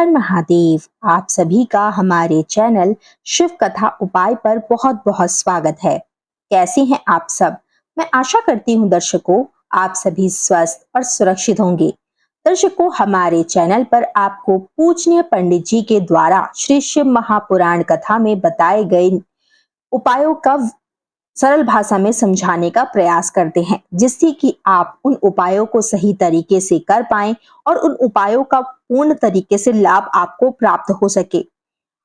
हर महादेव। आप सभी का हमारे चैनल शिव कथा उपाय पर बहुत बहुत स्वागत है। कैसे हैं आप सब? मैं आशा करती हूँ दर्शकों आप सभी स्वस्थ और सुरक्षित होंगे। दर्शकों, हमारे चैनल पर आपको पूजनीय पंडित जी के द्वारा श्री शिव महापुराण कथा में बताए गए उपायों का सरल भाषा में समझाने का प्रयास करते हैं, जिससे कि आप उन उपायों को सही तरीके से कर पाएं और उन उपायों का पूर्ण तरीके से लाभ आपको प्राप्त हो सके।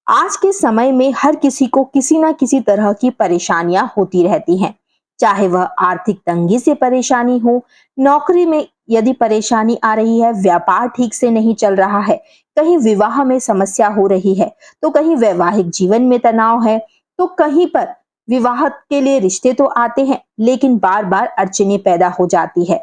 आज के समय में हर किसी को किसी ना किसी तरह की परेशानियां होती रहती हैं, चाहे वह आर्थिक तंगी से परेशानी हो, नौकरी में यदि परेशानी आ रही है, व्यापार ठीक से नहीं चल रहा है, कहीं विवाह में समस्या हो रही है, तो कहीं वैवाहिक जीवन में तनाव है, तो कहीं पर विवाह के लिए रिश्ते तो आते हैं लेकिन बार बार अड़चने पैदा हो जाती है,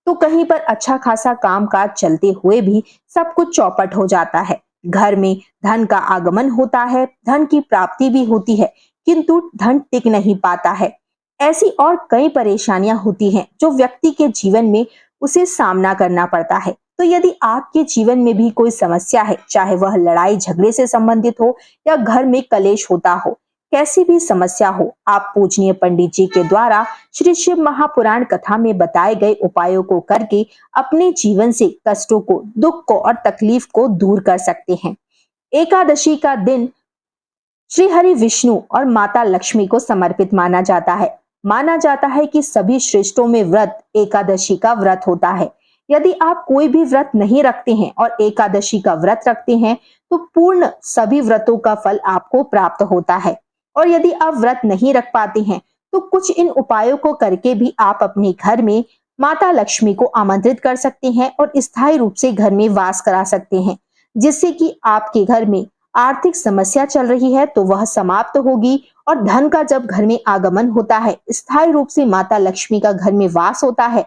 तो कहीं पर अच्छा खासा कामकाज चलते हुए भी सब कुछ चौपट हो जाता है। घर में धन का आगमन होता है, धन की प्राप्ति भी होती है, किंतु धन टिक नहीं पाता है। ऐसी और कई परेशानियां होती हैं जो व्यक्ति के जीवन में उसे सामना करना पड़ता है। तो यदि आपके जीवन में भी कोई समस्या है, चाहे वह लड़ाई झगड़े से संबंधित हो या घर में कलेश होता हो, कैसी भी समस्या हो, आप पूजनीय पंडित जी के द्वारा श्री शिव महापुराण कथा में बताए गए उपायों को करके अपने जीवन से कष्टों को, दुख को और तकलीफ को दूर कर सकते हैं। एकादशी का दिन श्री हरि विष्णु और माता लक्ष्मी को समर्पित माना जाता है। माना जाता है कि सभी श्रेष्ठों में व्रत एकादशी का व्रत होता है। यदि आप कोई भी व्रत नहीं रखते हैं और एकादशी का व्रत रखते हैं तो पूर्ण सभी व्रतों का फल आपको प्राप्त होता है। और यदि आप व्रत नहीं रख पाते हैं तो कुछ इन उपायों को करके भी आप अपने घर में माता लक्ष्मी को आमंत्रित कर सकते हैं और स्थायी रूप से घर में वास करा सकते हैं, जिससे कि आपके घर में आर्थिक समस्या चल रही है तो वह समाप्त होगी। और धन का जब घर में आगमन होता है, स्थायी रूप से माता लक्ष्मी का घर में वास होता है,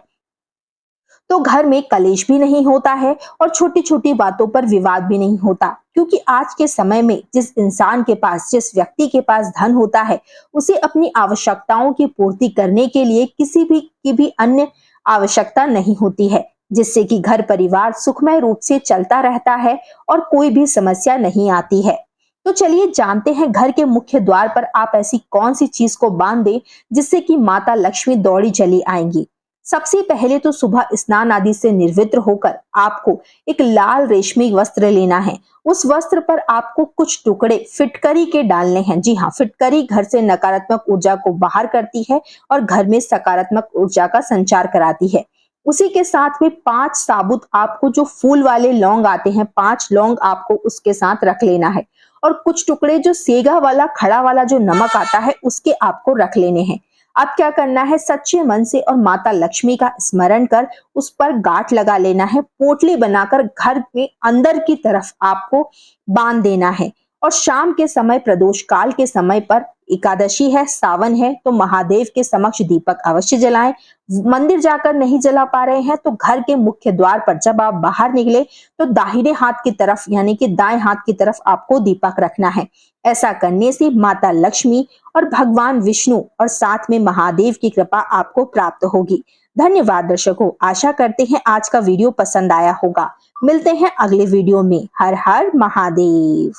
तो घर में कलेश भी नहीं होता है और छोटी छोटी बातों पर विवाद भी नहीं होता। क्योंकि आज के समय में जिस इंसान के पास, जिस व्यक्ति के पास धन होता है, उसे अपनी आवश्यकताओं की पूर्ति करने के लिए किसी भी की भी अन्य आवश्यकता नहीं होती है, जिससे कि घर परिवार सुखमय रूप से चलता रहता है और कोई भी समस्या नहीं आती है। तो चलिए जानते हैं घर के मुख्य द्वार पर आप ऐसी कौन सी चीज को बांध दें जिससे कि माता लक्ष्मी दौड़ी चली आएंगी। सबसे पहले तो सुबह स्नान आदि से निर्वित्र होकर आपको एक लाल रेशमी वस्त्र लेना है। उस वस्त्र पर आपको कुछ टुकड़े फिटकरी के डालने हैं। जी हाँ, फिटकरी घर से नकारात्मक ऊर्जा को बाहर करती है और घर में सकारात्मक ऊर्जा का संचार कराती है। उसी के साथ में 5 साबुत आपको जो फूल वाले लौंग आते हैं, 5 लौंग आपको उसके साथ रख लेना है। और कुछ टुकड़े जो सेगा वाला, खड़ा वाला जो नमक आता है, उसके आपको रख लेने हैं। अब क्या करना है, सच्चे मन से और माता लक्ष्मी का स्मरण कर उस पर गांठ लगा लेना है। पोटली बनाकर घर में अंदर की तरफ आपको बांध देना है। और शाम के समय, प्रदोष काल के समय पर, एकादशी है, सावन है, तो महादेव के समक्ष दीपक अवश्य जलाएं। मंदिर जाकर नहीं जला पा रहे हैं तो घर के मुख्य द्वार पर जब आप बाहर निकले तो दाहिने हाथ की तरफ यानी कि दाएं हाथ की तरफ आपको दीपक रखना है। ऐसा करने से माता लक्ष्मी और भगवान विष्णु और साथ में महादेव की कृपा आपको प्राप्त होगी। धन्यवाद दर्शकों, आशा करते हैं आज का वीडियो पसंद आया होगा। मिलते हैं अगले वीडियो में। हर हर महादेव।